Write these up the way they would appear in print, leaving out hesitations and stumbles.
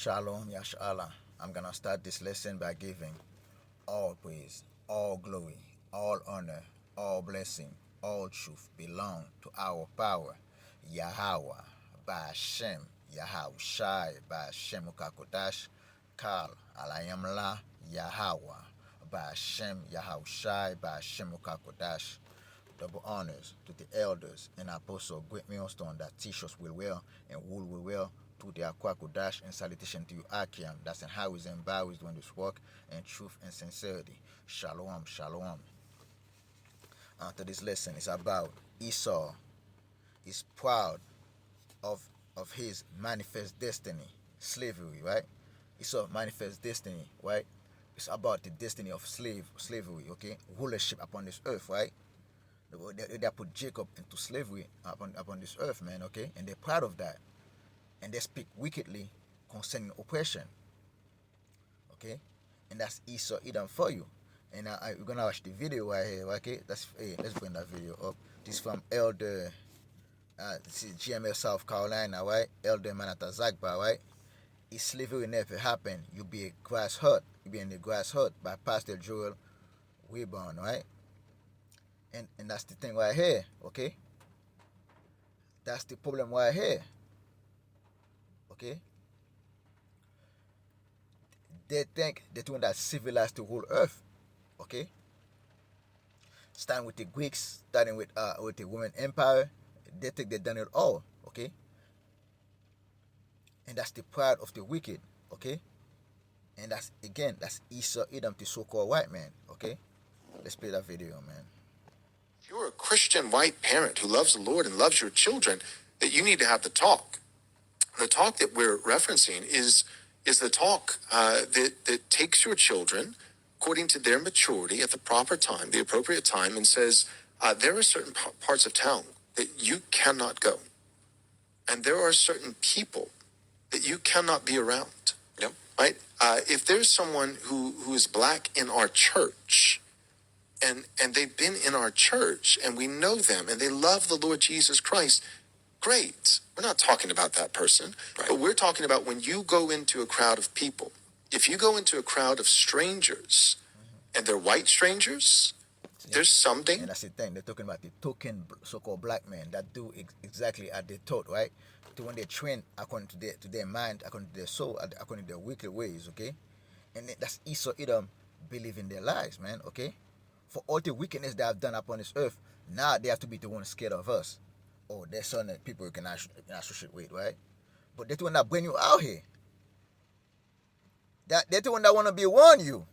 Shalom, Yasharahla. I'm gonna start this lesson by giving all praise, all glory, all honor, all blessing, all truth belong to our power, Yahweh, by Hashem, Yahushai, by Hashem Ukakodash, Kal, Alayamla, Yahweh, by Hashem, Yahushai, by Hashem Ukakodash. Double honors to the elders and apostles, great millstone that teach us will well and rule will well to the Akwakudash, and salutation to you, Akiam, that's in highways and byways doing this work in truth and sincerity. Shalom, shalom. To this lesson is about Esau is proud of his manifest destiny, slavery, right? Esau manifest destiny, right? It's about the destiny of slavery, okay? Rulership upon this earth, right? They put Jacob into slavery upon this earth, man, okay? And they're proud of that. And they speak wickedly concerning oppression, okay? And that's Esau Edom for you. And we're gonna watch the video right here, okay? Let's bring that video up. This is from Elder, this is GML South Carolina, right? Elder Manata Zagba, right? If slavery never happened, you'll be a grass hut. You'll be in the grass hut by Pastor Joel Webon, right? And that's the thing right here, okay? That's the problem right here, okay? They think they're doing that civilized the whole earth, okay? Starting with the Greeks, starting with the Roman Empire, they think they've done it all, okay? And that's the pride of the wicked, okay? And that's Esau Edom, the so-called white man, okay? Let's play that video, man. If you're a Christian white parent who loves the Lord and loves your children, that you need to have the talk. The talk that we're referencing is the talk that takes your children according to their maturity at the proper time, the appropriate time, and says there are certain parts of town that you cannot go, and there are certain people that you cannot be around. Yep. Right? If there's someone who is black in our church, and they've been in our church, and we know them, and they love the Lord Jesus Christ, great. We're not talking about that person, right? But we're talking about when you go into a crowd of people. If you go into a crowd of strangers, and they're white strangers, there's something. And that's the thing. They're talking about the token so-called black men that do exactly as they taught, right? To when they train according to their mind, according to their soul, according to their wicked ways, okay? And that's Esau Edom believing their lies, man, okay? For all the wickedness they have done upon this earth, now they have to be the one scared of us. Oh, there's some people you can associate with, right? But they're the one that bring you out here. They're the one that want to be warn you.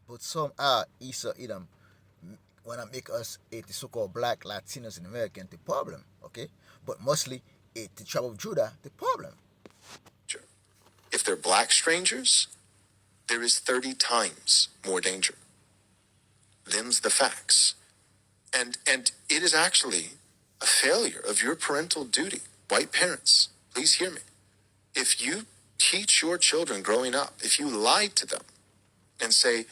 But somehow Esau Edom want to make us the so-called black Latinos and Americans the problem, okay? But mostly the tribe of Judah the problem. Sure. If they're black strangers, there is 30 times more danger. Them's the facts. And it is actually a failure of your parental duty. White parents, please hear me. If you teach your children growing up, if you lie to them and say,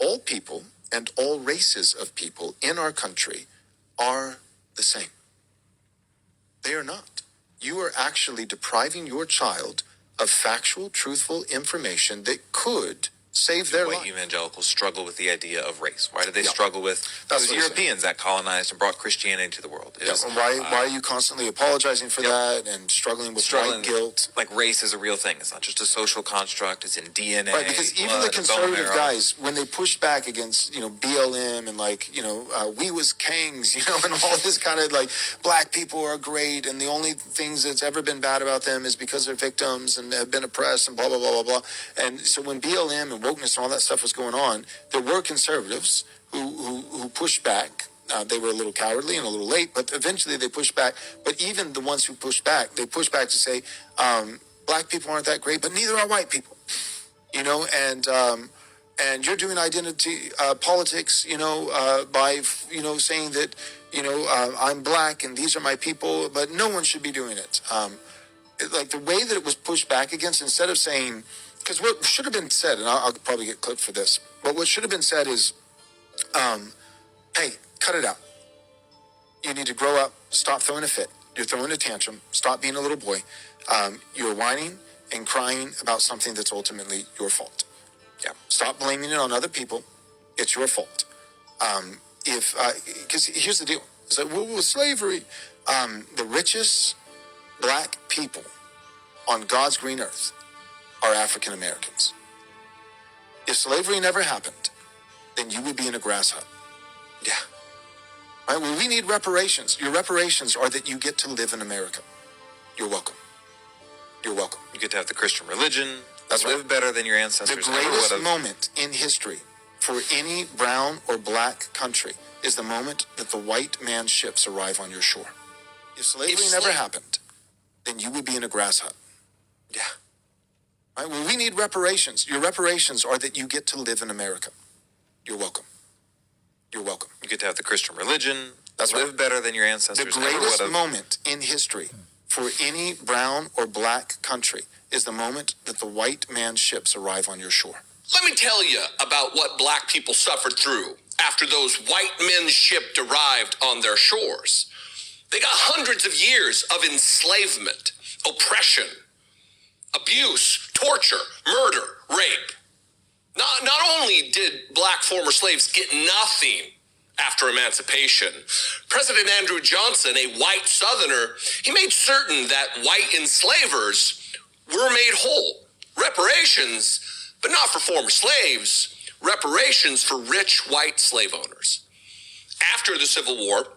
all people and all races of people in our country are the same. They are not. You are actually depriving your child of factual, truthful information that could save their life. White evangelicals struggle with the idea of race. Why do they struggle with those Europeans that colonized and brought Christianity to the world? Why are you constantly apologizing for that and struggling with white guilt? Like race is a real thing. It's not just a social construct. It's in DNA. Right, because even the conservative guys, when they pushed back against, BLM and we was kings, and all this kind of black people are great and the only things that's ever been bad about them is because they're victims and have been oppressed and blah, blah, blah, blah, blah. And so when BLM and wokeness and all that stuff was going on, there were conservatives who pushed back. They were a little cowardly and a little late, but eventually they pushed back. But even the ones who pushed back, they pushed back to say, black people aren't that great, but neither are white people. And you're doing identity politics, by, saying that, I'm black and these are my people, but no one should be doing it. The way that it was pushed back against, instead of saying, because what should have been said, and I'll probably get clipped for this, but what should have been said is, hey, cut it out. You need to grow up, stop throwing a fit. You're throwing a tantrum, stop being a little boy. You're whining and crying about something that's ultimately your fault. Yeah. Stop blaming it on other people. It's your fault. Because here's the deal. It's like, well, with slavery, the richest black people on God's green earth are African Americans. If slavery never happened, then you would be in a grass hut. Yeah. Right? Well, we need reparations. Your reparations are that you get to live in America. You're welcome. You're welcome. You get to have the Christian religion. That's live right. better than your ancestors. The greatest moment in history for any brown or black country is the moment that the white man's ships arrive on your shore. If slavery never happened, then you would be in a grass hut. Yeah. Right? Well, we need reparations. Your reparations are that you get to live in America. You're welcome. You're welcome. You get to have the Christian religion. That's live right. better than your ancestors. The greatest moment in history for any brown or black country is the moment that the white man's ships arrive on your shore. Let me tell you about what black people suffered through after those white men's ships arrived on their shores. They got hundreds of years of enslavement, oppression, abuse, torture, murder, rape. Not only did black former slaves get nothing after emancipation, President Andrew Johnson, a white Southerner, he made certain that white enslavers were made whole. Reparations, but not for former slaves, reparations for rich white slave owners. After the Civil War,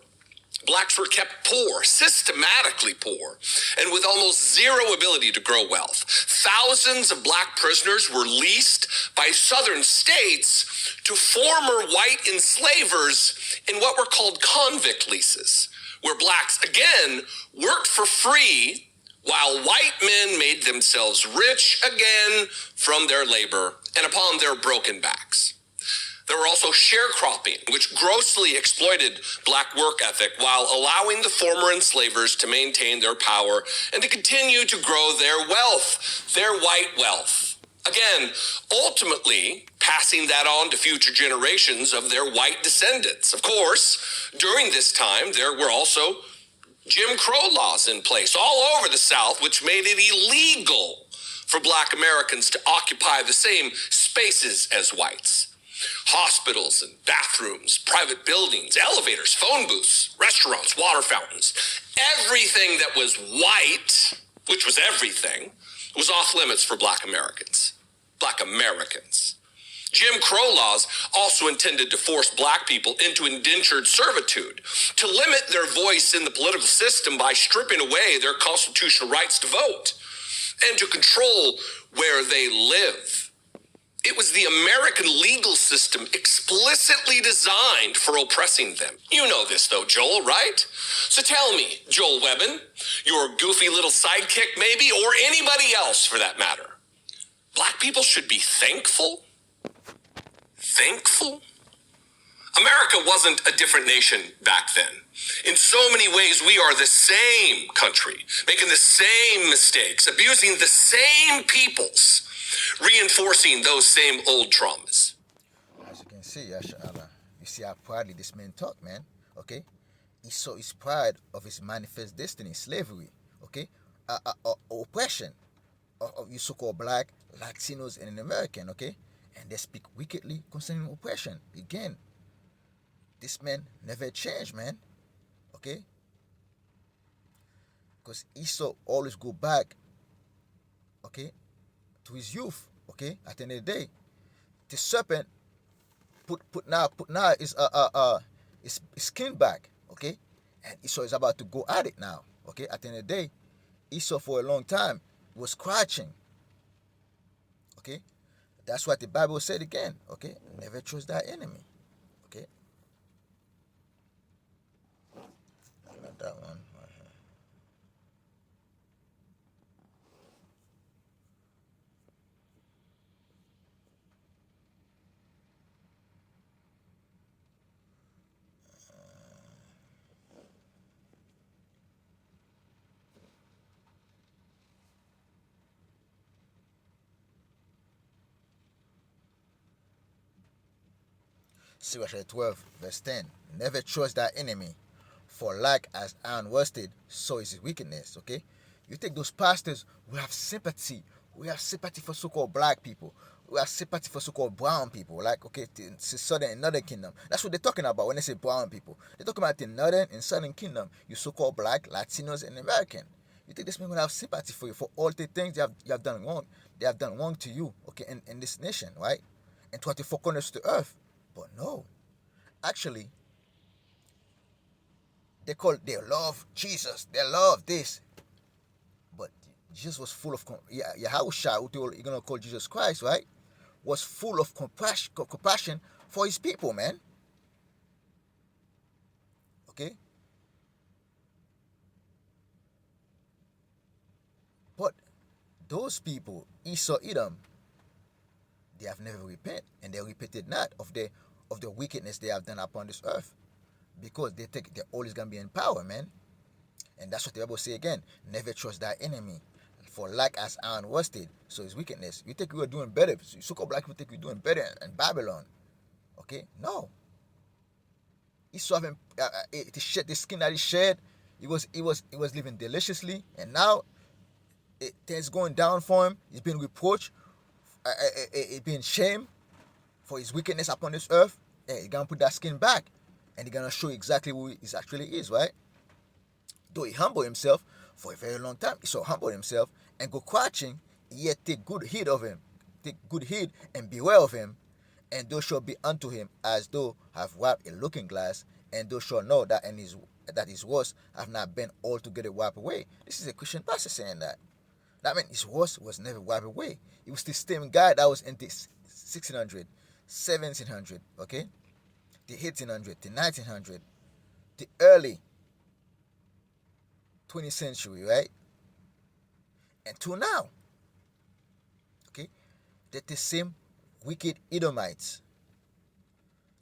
blacks were kept poor, systematically poor, and with almost zero ability to grow wealth. Thousands of black prisoners were leased by southern states to former white enslavers in what were called convict leases, where blacks, again, worked for free while white men made themselves rich again from their labor and upon their broken backs. There were also sharecropping, which grossly exploited black work ethic while allowing the former enslavers to maintain their power and to continue to grow their wealth, their white wealth. Again, ultimately passing that on to future generations of their white descendants. Of course, during this time, there were also Jim Crow laws in place all over the South, which made it illegal for black Americans to occupy the same spaces as whites. Hospitals and bathrooms, private buildings, elevators, phone booths, restaurants, water fountains, everything that was white, which was everything, was off limits for black Americans. Black Americans. Jim Crow laws also intended to force black people into indentured servitude, to limit their voice in the political system by stripping away their constitutional rights to vote, and to control where they live. It was the American legal system explicitly designed for oppressing them. You know this, though, Joel, right? So tell me, Joel Webbin, your goofy little sidekick maybe, or anybody else for that matter, black people should be thankful? Thankful? America wasn't a different nation back then. In so many ways, we are the same country, making the same mistakes, abusing the same peoples, reinforcing those same old traumas. As you can see, Yasharahla, you see how proudly this man talk, man. Okay, he saw his pride of his manifest destiny, slavery. Okay, oppression of you so-called black, Latinos, and an American. Okay, and they speak wickedly concerning oppression. Again, this man never changed, man. Okay, because Esau always go back. Okay, to his youth. Okay, at the end of the day, the serpent put now is skin back. Okay, and Esau is about to go at it now. Okay, at the end of the day, Esau for a long time was crouching. Okay, that's what the Bible said again. Okay, never trust thy enemy. Okay, not that one. Sirach 12, verse 10. Never trust thy enemy, for like as iron rusted, so is his wickedness. Okay? You take those pastors who have sympathy. We have sympathy for so-called black people. We have sympathy for so-called brown people. Like, okay, southern and northern kingdom. That's what they're talking about when they say brown people. They're talking about the northern and southern kingdom. You so-called black, Latinos, and American. You think this people have sympathy for you for all the things you have done wrong. They have done wrong to you, okay, in this nation, right? And 24 corners of the earth. But no. Actually, they love Jesus. They love this. But Jesus was full of Yahushua, who you're gonna call Jesus Christ, right? Was full of compassion for his people, man. Okay? But those people, Esau, Edom, they have never repented, and they repented not of the wickedness they have done upon this earth. Because they think they're always gonna be in power, man. And that's what the Bible say again. Never trust thy enemy. For like as iron rusted, so is wickedness. You think we are doing better. So-called black people think we're doing better in Babylon. Okay? No. Esau having to shed the skin that he shed. He was living deliciously, and now things going down for him. He's been reproached, he's been shamed for his wickedness upon this earth. He's gonna put that skin back, and he's gonna show exactly who he actually is, right? Though he humbled himself for a very long time, Esau humbled himself and go crouching, yet take good heed of him, take good heed and beware of him. And thou shalt be unto him as though have wiped a looking glass, and thou shalt know that his works have not been altogether wiped away. This is a Christian pastor saying that. That meant his works was never wiped away. He was the same guy that was in the 1600, 1700, okay? The 1800, the 1900, the early 20th century, right? And to now, okay? That the same wicked Edomites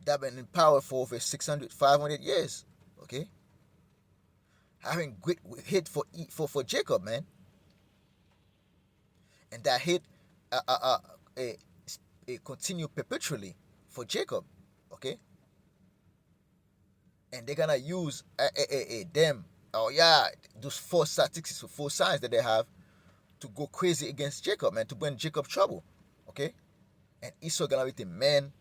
that have been in power for over 600, 500 years, okay? Having great hate for Jacob, man. And that hate continue perpetually for Jacob, okay? And they're gonna use them, those four statistics, four signs that they have to go crazy against Jacob, man, to bring Jacob trouble, okay? And Esau gonna be the main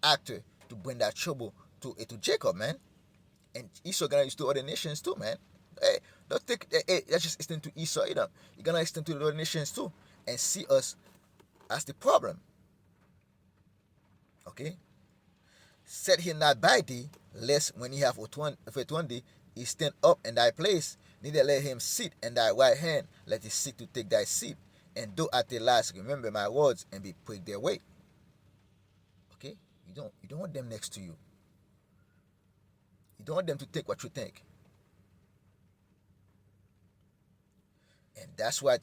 actor to bring that trouble to Jacob, man. And Esau gonna use to other nations too, man. Hey, don't think that's just extend to Esau either. You're gonna extend to the other nations too, and see us as the problem. Okay? Set him not by thee, lest when he have thee, he stand up in thy place. Neither let him sit in thy right hand, let him seek to take thy seat. And do at the last remember my words and be pricked their way. Okay? You don't want them next to you. You don't want them to take what you think. And that's why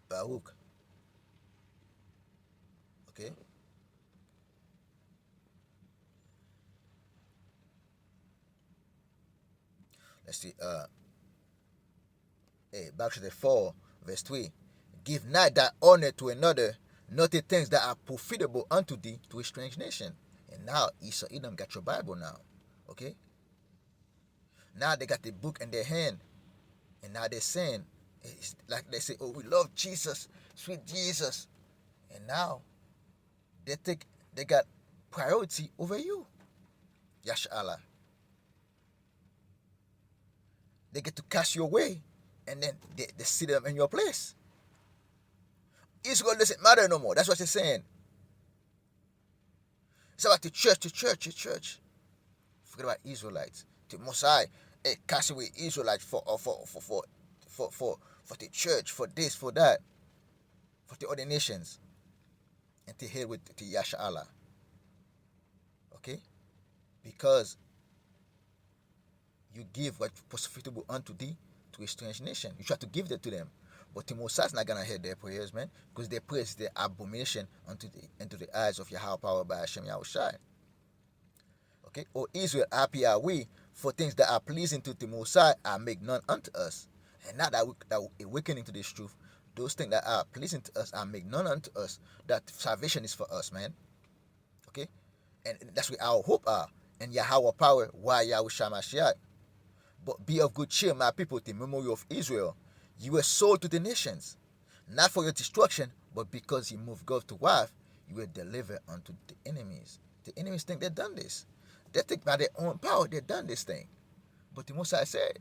Baruch. Okay? Let's see. Baruch chapter 4, verse 3. Give not thy honor to another, not the things that are profitable unto thee to a strange nation. And now Esau Edom got your Bible now. Okay? Now they got the book in their hand. And now they're saying, it's like they say, oh, we love Jesus, sweet Jesus. And now they got priority over you. Yasharahla. They get to cast you away, and then they sit them in your place. Israel doesn't matter no more. That's what they're saying. It's about the church. Forget about Israelites. The Most High, cast away Israelites for the church, for this, for that, for the other nations, and to head with the Yasharahla. Okay, because you give what was profitable unto thee to a strange nation. You try to give that to them. But the Moses is not going to hear their prayers, man. Because their prayers is their abomination into the eyes of Yahweh power by Hashem Yahushai. Okay? O Israel, happy are we for things that are pleasing to the Mosai are make none unto us. And now that we awakening to this truth, those things that are pleasing to us are make none unto us. That salvation is for us, man. Okay? And that's where our hope are. And Yahweh power, why Yahushua Mashiach. But be of good cheer, my people, the memory of Israel. You were sold to the nations, not for your destruction, but because you moved God to wrath, you were delivered unto the enemies. The enemies think they've done this. They think by their own power they've done this thing. But the Most High said,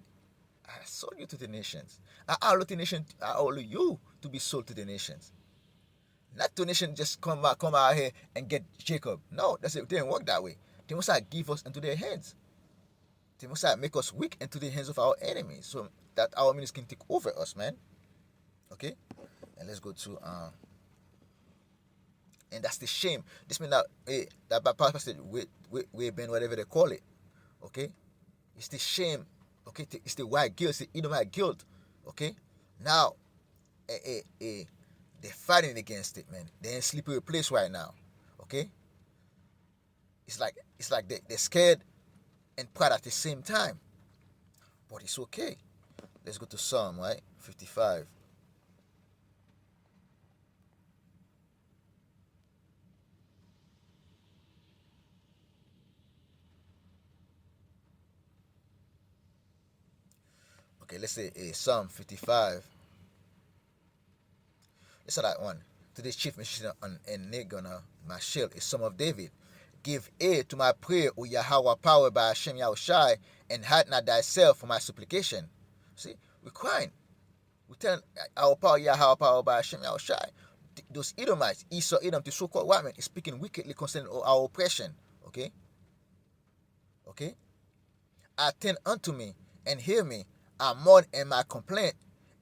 I sold you to the nations. I allow you to be sold to the nations. Not to nation just come out here and get Jacob. No, it didn't work that way. The Most High give us into their hands. The Most High make us weak into the hands of our enemies, so that our enemies can take over us, man. Okay, and let's go to and that's the shame. This means that that pastor we been whatever they call it. Okay, it's the shame. Okay, it's the white guilt, it's the Edomite guilt. Okay, now they're fighting against it, man. They're in a slippery place right now. Okay, it's like they're scared and proud at the same time, but it's okay. Let's go to Psalm 55. Okay, let's say Psalm 55. Let's say that one. To the chief musician and Nagana, my shield, is Psalm of David. Give ear to my prayer, O Yahweh, power by Hashem Yahushai, and hide not thyself from my supplication. See, we're crying. We tell our power, Yahweh, power by Hashem Yahushai. Those Edomites, Esau, Edom, the so-called white man, is speaking wickedly concerning our oppression. Okay? Okay? Attend unto me and hear me. I mourn in my complaint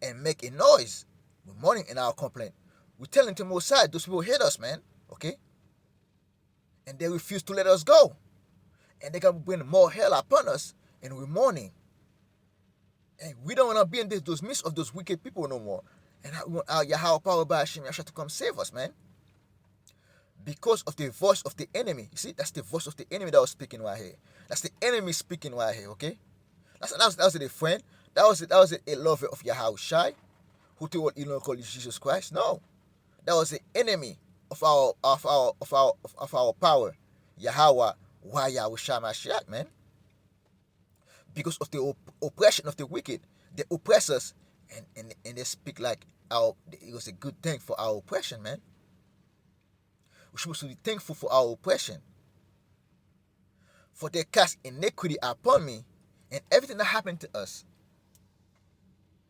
and make a noise. We're mourning in our complaint. We're telling to Mosiah, those people hate us, man. Okay? And they refuse to let us go. And they're going to bring more hell upon us. And we're mourning. And we don't want to be in those midst of those wicked people no more. And we want our Yahweh power by Hashem Yahshua to come save us, man. Because of the voice of the enemy. You see, that's the voice of the enemy that was speaking right here. That's the enemy speaking right here, okay? That was a friend. That was a lover of Yahushai, who told you know called Jesus Christ. No, that was the enemy of our power, Yahweh, Yahushua Mashiach, man. Because of the oppression of the wicked, they oppress us, and they speak like it was a good thing for our oppression, man. We're supposed to be thankful for our oppression. For they cast iniquity upon me, and everything that happened to us,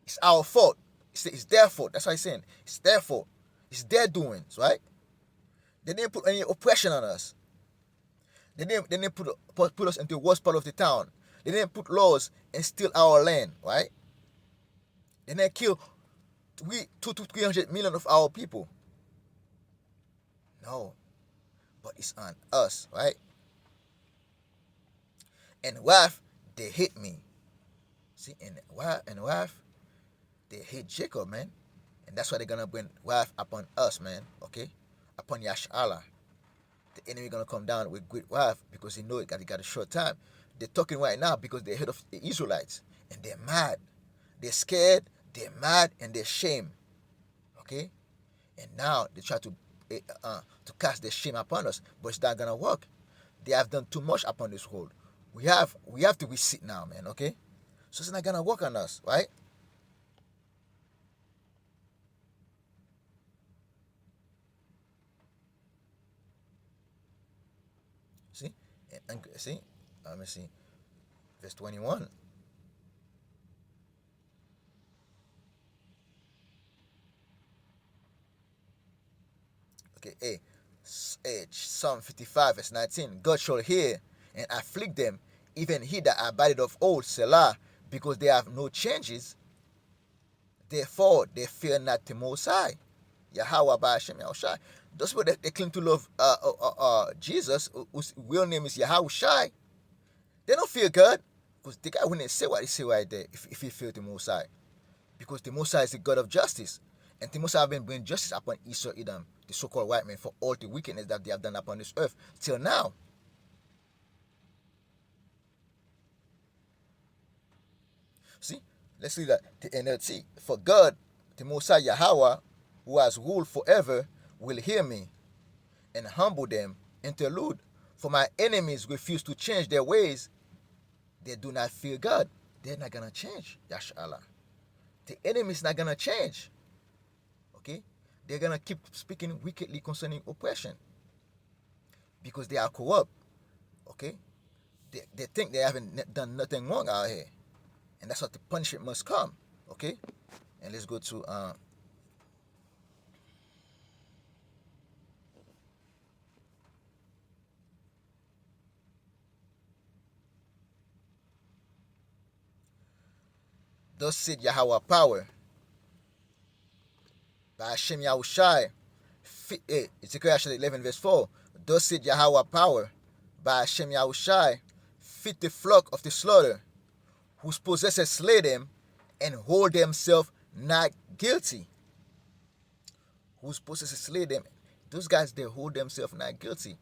it's our fault. It's their fault. That's what he's saying. It's their fault. It's their doings, right? They didn't put any oppression on us. They didn't put us into the worst part of the town. They didn't put laws and steal our land, right? They didn't kill 200 to 300 million of our people. No, but it's on us, right? And wrath, they hate me. See, and wrath, they hate Jacob, man. And that's why they're going to bring wrath upon us, man, okay? Upon Yasharahla. The enemy going to come down with great wrath because he know he got a short time. They're talking right now because they're ahead of the Israelites. And they're mad. They're scared, they're mad, and they're ashamed. Okay? And now they try to cast their shame upon us, but it's not gonna work. They have done too much upon this world. We have to resit now, man. Okay, so it's not gonna work on us, right? See, and see, let me see, verse 21. Okay, Psalm 55, verse 19. God shall hear and afflict them, even he that abided of old, Selah, because they have no changes. Therefore, they fear not the Most High, Yahweh by Hashem Yahushai. Those people that they claim to love Jesus, whose real name is Yahushai, they don't fear God, because the guy wouldn't say what he say right there if he feared the Most High. Because the Most High is the God of justice. And the Most High have been bringing justice upon Esau, Edom, the so-called white man, for all the wickedness that they have done upon this earth till now. See, let's see that the NLT. For God, the Most High Yahweh, who has ruled forever, will hear me and humble them. Interlude. For my enemies refuse to change their ways. They do not fear God. they're not gonna change, Yasharahla. The enemy is not gonna change. Okay? They're gonna keep speaking wickedly concerning oppression because they are corrupt. Okay? They think they haven't done nothing wrong out here. And that's what the punishment must come. Okay? And let's go to thus said Yahweh power by Hashem Yahushai. Ezekiel 11 verse 4. Thus said Yahweh power by Hashem Yahushai, fit the flock of the slaughter, whose possessors slay them and hold themselves not guilty. Whose possessors slay them. Those guys, they hold themselves not guilty.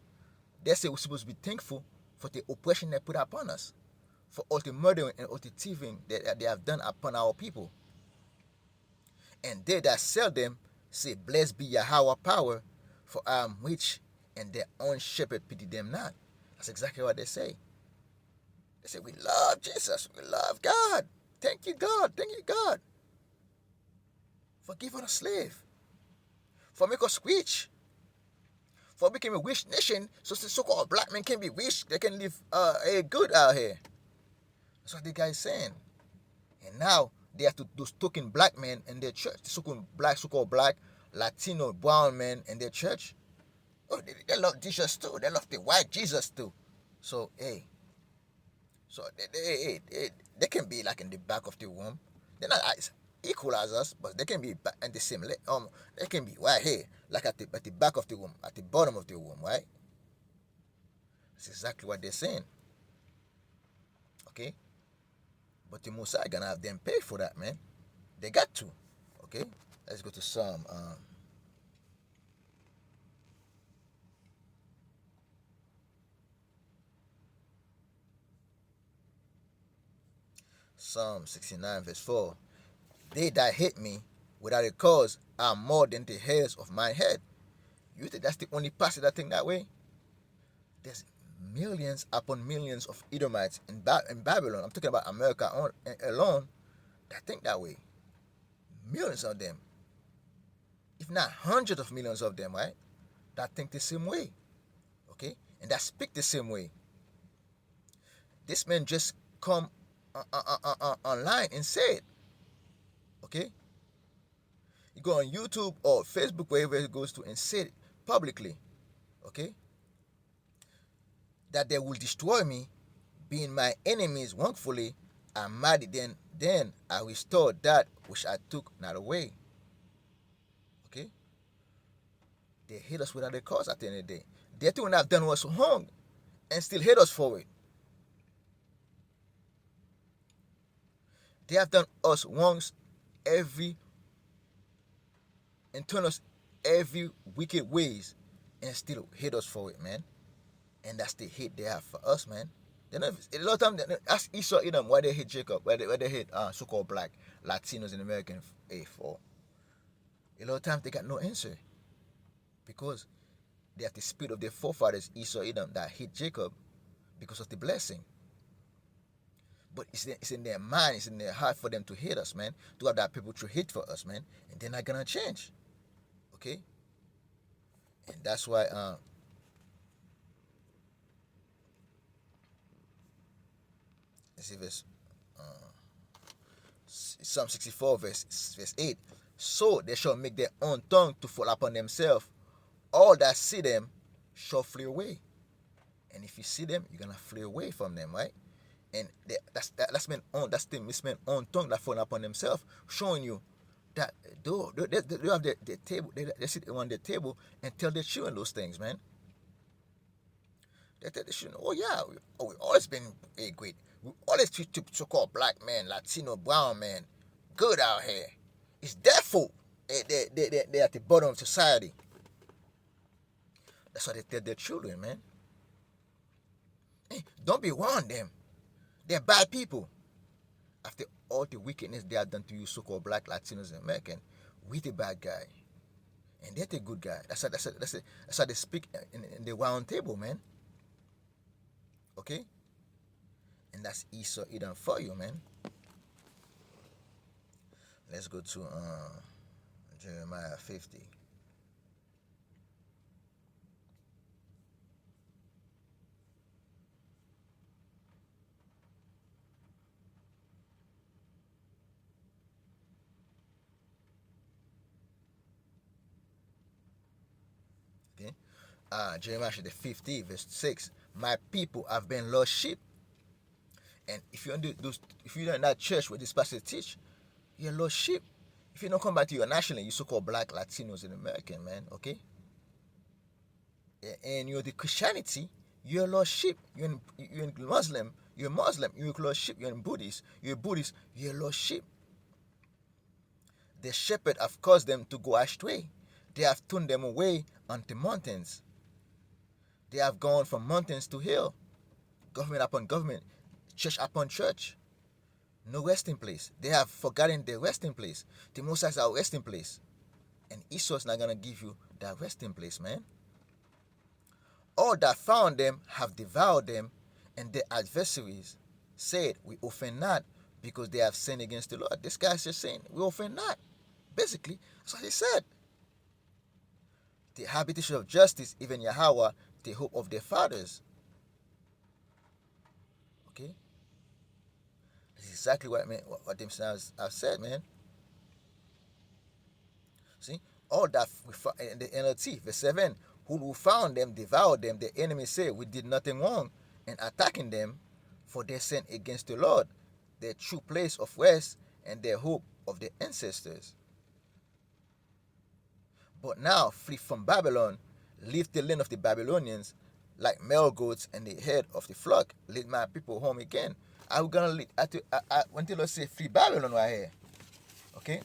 They say we're supposed to be thankful for the oppression they put upon us, for all the murdering and all the thieving that they have done upon our people. And they that sell them say, blessed be Yahweh power, for I am rich, and their own shepherd pity them not. That's exactly what they say. They say, we love Jesus, we love God. Thank you, God. Thank you, God. For giving us slave. For making us rich. For making a rich nation, so the so-called black men can be rich. They can live good out here. That's what the guy is saying. And now they have to those token black men in their church, the so-called black, Latino, brown men in their church. Oh, they love Jesus too. They love the white Jesus too. So hey, so they can be like in the back of the room. They're not as equal as us, but they can be in the same. They can be right here, like at the back of the room, at the bottom of the room, right? That's exactly what they're saying. Okay. But the Messiah gonna have them pay for that, man. They got to. Okay? Let's go to Psalm. Psalm 69 verse 4. They that hate me without a cause are more than the hairs of my head. You think that's the only passage that think that way? There's millions upon millions of Edomites in Babylon. I'm talking about America alone that think that way. Millions of them, if not hundreds of millions of them, right? That think the same way, okay, and that speak the same way. This man just come online and say it, okay. You go on YouTube or Facebook, wherever it goes to, and say it publicly, okay, that they will destroy me, being my enemies wrongfully, and mighty then I restore that which I took not away. Okay? They hate us without a cause at the end of the day. They too have done us wrong and still hate us for it. They have done us wrongs and turn us every wicked ways and still hate us for it, man. And that's the hate they have for us, man. A lot of times, ask Esau Edom why they hate Jacob, why they hate so-called black Latinos and American for. A lot of times they got no answer because they have the spirit of their forefathers, Esau Edom, that hate Jacob because of the blessing. But it's in their mind, it's in their heart for them to hate us, man. To have that people to hate for us, man. And they're not gonna change. Okay? And that's why let's see verse Psalm 64 verse 8. So they shall make their own tongue to fall upon themselves. All that see them shall flee away. And if you see them, you're gonna flee away from them, right? And that's the own tongue that fall upon themselves, showing you that they have their table, they sit around their table and tell their children those things, man. They tell their children, oh yeah, we've always been great. We always treat so-called black men, Latino, brown men, good out here. It's their fault. They're at the bottom of society. That's what they tell their children, man. Hey, don't be around them. They're bad people. After all the wickedness they have done to you, so-called black Latinos and American, we the bad guy, and they're the good guy. That's how they speak in the round table, man. Okay, and that's Esau Edom for you, man. Let's go to Jeremiah 50. Okay. Jeremiah chapter 50, verse 6. My people have been lost sheep. And if you're in that church where this pastor teach, you're lost sheep. If you don't come back to your national, you so-called black Latinos and American, man, okay? And you're the Christianity, you're lost sheep. You're in Muslim, you're Muslim, you're lost sheep. You're in Buddhist, you're Buddhist, you're lost sheep. The shepherd have caused them to go astray. They have turned them away unto mountains. They have gone from mountains to hill, government upon government, church upon church. No resting place. They have forgotten their resting place. The Most High is our resting place. And Esau's not going to give you that resting place, man. All that found them have devoured them, and their adversaries said, we offend not, because they have sinned against the Lord. This guy's just saying, we offend not. Basically, that's what he said. The habitation of justice, even Yahweh, the hope of their fathers. Okay? This is exactly what them have said, man. See? All that in the NLT, verse 7, who found them, devoured them, the enemy say, we did nothing wrong in attacking them, for they sinned against the Lord, their true place of rest, and their hope of their ancestors. But now flee from Babylon, leave the land of the Babylonians, like male goats and the head of the flock. Lead my people home again. I'm gonna lead. When the Lord say flee Babylon right here, okay?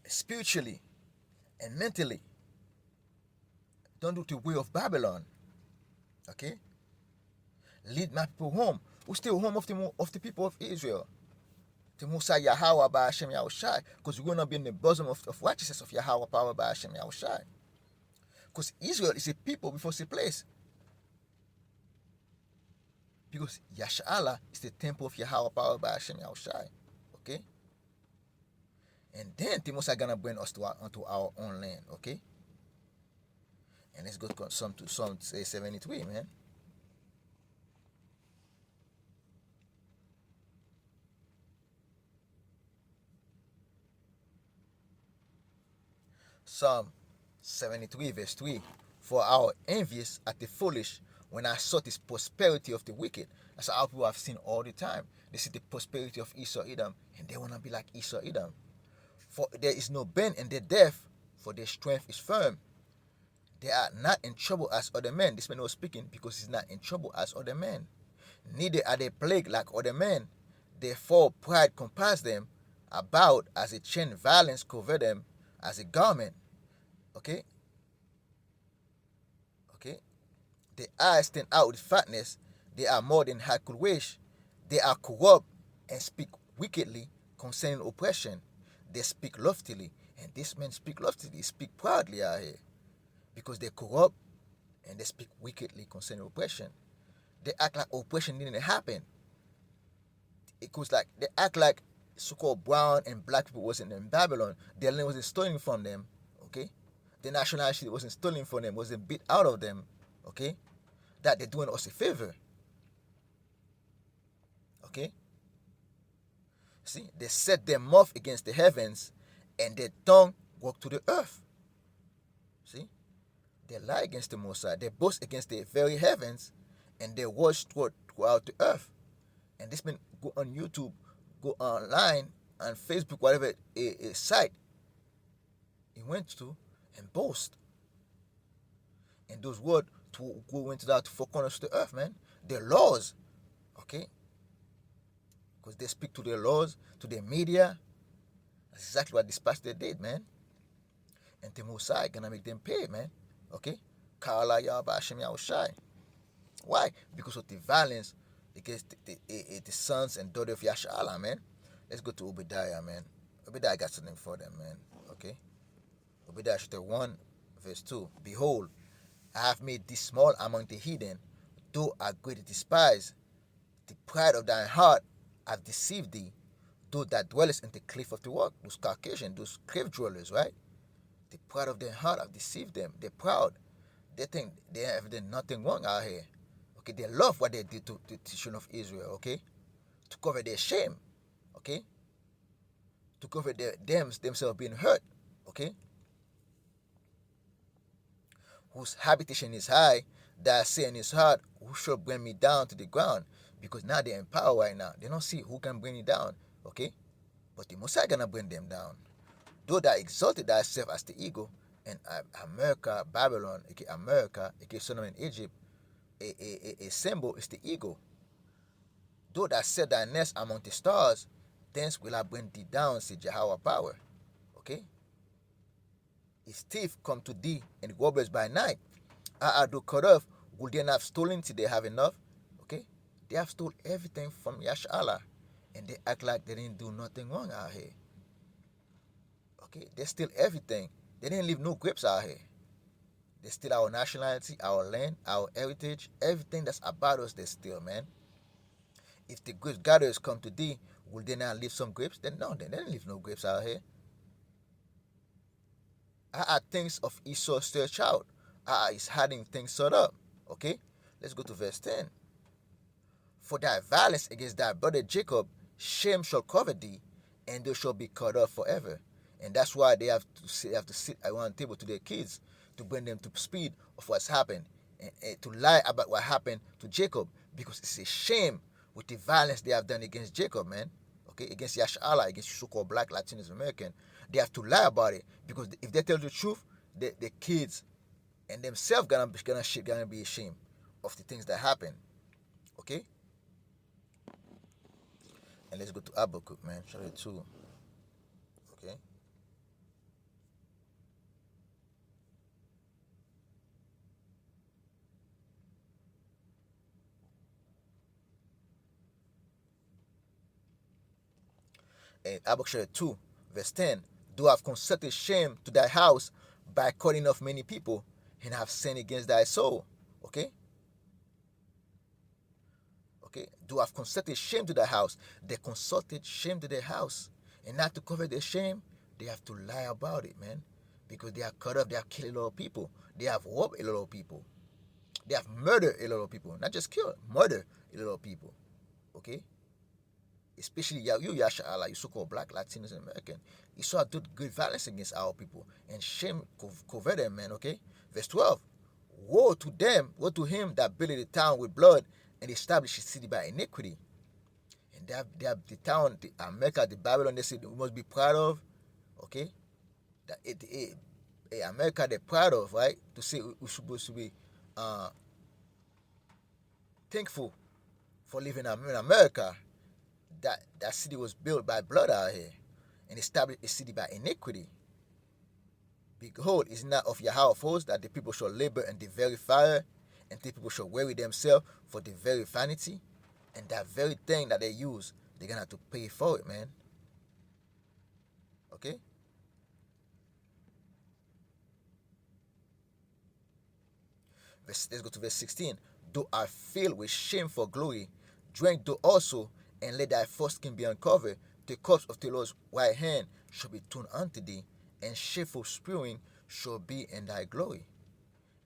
Spiritually and mentally, don't do the way of Babylon, okay? Lead my people home. Who still home of the people of Israel? The Most High Yahweh by Hashem Yahushai, because we're going to be in the bosom of righteousness of Yahweh power by Hashem Yahushai. Because Israel is a people before it's a place. Because Yasharahla is the temple of Yahweh power by Hashem Yahushai. Okay? And then the Most High going to bring us onto our own land. Okay? And let's go to Psalm 73, man. Psalm 73 verse 3. For our envious at the foolish, when I saw this prosperity of the wicked. That's how people have seen all the time. They see the prosperity of Esau Edom, and they want to be like Esau Edom. For there is no bend in their death, for their strength is firm. They are not in trouble as other men. This man was speaking because he's not in trouble as other men. Neither are they plagued like other men. Therefore pride compass them about as a chain, violence cover them as a garment. Okay? Okay? Their eyes stand out with fatness. They are more than heart could wish. They are corrupt and speak wickedly concerning oppression. They speak loftily. And this men speak loftily, speak proudly out here. Because they're corrupt and they speak wickedly concerning oppression. They act like oppression didn't happen. It was like they act like so-called brown and black people wasn't in Babylon. Their land wasn't stolen from them. Okay? The nationality wasn't stolen from them, wasn't beat out of them. Okay? That they're doing us a favor. Okay? See, they set their mouth against the heavens and their tongue walk to the earth. See? They lie against the Most High. They boast against the very heavens and their words throughout the earth. And this man go on YouTube, go online, on Facebook, whatever a site he went to, and boast. And those words to go into that four corners of the earth, man. Their laws, okay? Because they speak to their laws, to their media. That's exactly what this pastor did, man. And the Most High gonna make them pay, man. Okay? Kala Yahweh Hashem Yahushai. Why? Because of the violence against the sons and daughters of Yasharahla, man. Let's go to Obadiah, man. Obadiah got something for them, man. Okay? Obadiah chapter 1, verse 2. Behold, I have made thee small among the heathen, though I greatly despise. The pride of thine heart hath deceived thee. Those that dwellers in the cliff of the rock, those Caucasian, those cave dwellers, right? The pride of their heart have deceived them. They're proud. They think they have done nothing wrong out here. Okay, they love what they did to the children of Israel, okay? To cover their shame, okay? To cover themselves being hurt, okay? Whose habitation is high, that say in his heart, who shall bring me down to the ground? Because now they're in power right now. They don't see who can bring you down, okay? But the Messiah gonna bring them down. Though that exalted thyself as the eagle, and America, Babylon, aka America, aka Solomon, Egypt, a symbol is the eagle. Though that set thy nest among the stars, thence will I bring thee down, said Jehovah power. Okay? His thief come to thee and robbers by night. I do cut off, would they not have stolen till they have enough? Okay? They have stole everything from Yasharahla, and they act like they didn't do nothing wrong out here. Okay? They steal everything. They didn't leave no grapes out here. They steal our nationality, our land, our heritage, everything that's about us, they steal, man. If the grape gatherers come to thee, will they not leave some grapes? Then no, they didn't leave no grapes out here. Things of Esau search out. Is hiding things sort up. Okay? Let's go to verse 10. For thy violence against thy brother Jacob, shame shall cover thee, and they shall be cut off forever. And that's why they have to sit at one table to their kids to bring them to speed of what's happened, and to lie about what happened to Jacob, because it's a shame with the violence they have done against Jacob, man. Okay, against Yasharahla, against so-called black Latinx American. They have to lie about it, because if they tell the truth, the kids and themselves gonna be ashamed of the things that happen. Okay? And let's go to Habakkuk, man, chapter 2. Okay? And Habakkuk chapter 2, verse 10. Do have concerted shame to thy house by cutting off many people, and have sinned against thy soul. Okay? Okay? Do have concerted shame to thy house. They consulted shame to their house. And not to cover their shame, they have to lie about it, man. Because they have cut off, they have killed a lot of people. They have robbed a lot of people. They have murdered a lot of people. Not just killed, murdered a lot of people. Okay? Especially you, Yasharahla, you so-called black Latinos and American. You saw good violence against our people, and shame cover them, man. Okay, verse 12. Woe to them, woe to him that built the town with blood and established his city by iniquity. And they have the town, the America, the Babylon. They say we must be proud of. Okay, that America they're proud of, right? To say we're supposed to be thankful for living in America. That city was built by blood out here, and established a city by iniquity. Behold, is not of Yahweh of hosts that the people shall labor in the very fire, and the people shall weary themselves for the very vanity, and that very thing that they use, they're gonna have to pay for it, man. Okay? Let's go to verse 16. Though I filled with shame for glory, drink thou also, and let thy foreskin be uncovered. The corpse of the Lord's right hand shall be turned unto thee, and shameful spewing shall be in thy glory.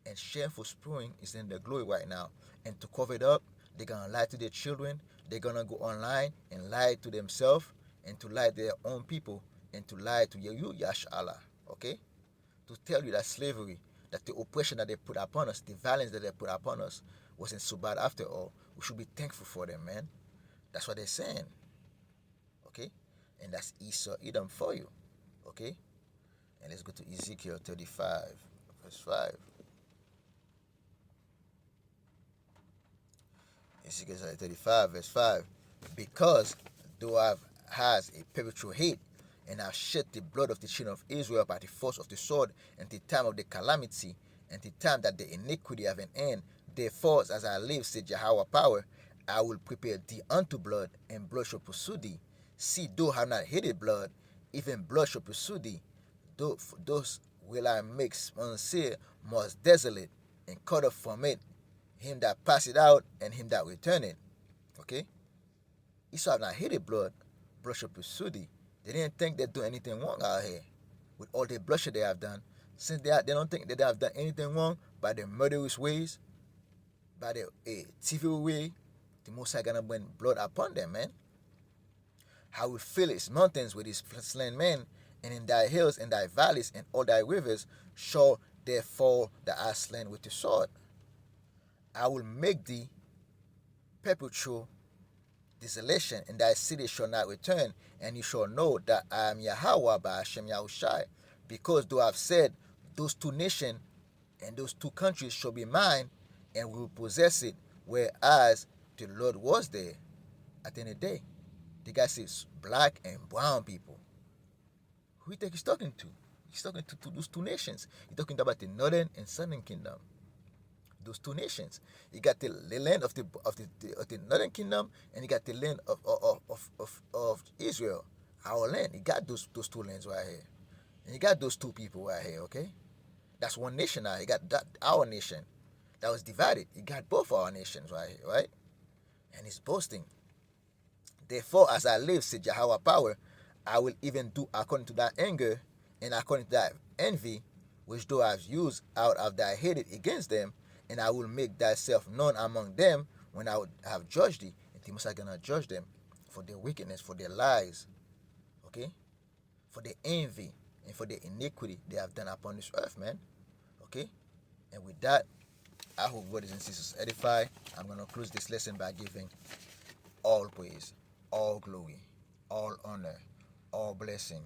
And shameful spewing is in their glory right now. And to cover it up, they're gonna lie to their children. They're gonna go online and lie to themselves, and to lie to their own people, and to lie to you, Yasharahla. Okay? To tell you that slavery, that the oppression that they put upon us, the violence that they put upon us, wasn't so bad after all. We should be thankful for them, man. That's what they're saying. Okay? And that's Esau Edom for you. Okay? And let's go to Ezekiel 35, verse 5. Ezekiel 35, verse 5. Because thou hast a perpetual hate, and have shed the blood of the children of Israel by the force of the sword, and the time of the calamity, and the time that the iniquity have an end. Therefore, as I live, said Jehovah power, I will prepare thee unto blood, and blood shall pursue thee. See, thou have not hated blood, even blood shall pursue thee. Those will I make unsealed, most desolate, and cut off from it him that passed it out, and him that returned it. Okay? Esau have not hated blood, blush up with Sudi. They didn't think they'd do anything wrong out here with all the bloodshed they have done. Since they don't think that they have done anything wrong by their murderous ways, by their evil way, the Most High gonna bring blood upon them, man. How will fill his mountains with his slain men, and in thy hills and thy valleys and all thy rivers shall there fall that are slain with the sword. I will make thee perpetual desolation, and thy city shall not return, and you shall know that I am Yahweh by Hashem Yahushai, because thou have said, those two nations and those two countries shall be mine, and we will possess it, whereas the Lord was there at the end of the day. The guy says black and brown people. Who do you think he's talking to? He's talking to those two nations. He's talking about the northern and southern kingdom. Those two nations. You got the land of the northern kingdom, and you got the land of Israel, our land. You got those two lands right here, and you got those two people right here. Okay, that's one nation now. You got that our nation that was divided. You got both our nations right here, right? And he's boasting. Therefore, as I live, said Yahweh power, I will even do according to thy anger and according to thy envy, which thou hast used out of thy hatred against them, and I will make thyself known among them when I would have judged thee. And the Most High gonna judge them for their wickedness, for their lies, okay, for their envy and for their iniquity they have done upon this earth, man. Okay, and with that, I hope brothers and sisters edify. I'm gonna close this lesson by giving all praise, all glory, all honor, all blessing,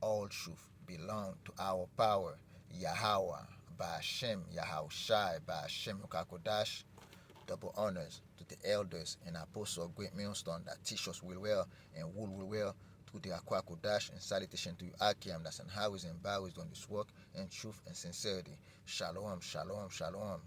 all truth belong to our power, Yahweh, by Hashem, Yahushai, by Hashem, Kakodash. Double honors to the elders and apostles of Great Millstone that teach us well and rule well, to the Akwakodash, and salutation to you, Akiam, that's in highways and byways doing this work in truth and sincerity. Shalom, shalom, shalom.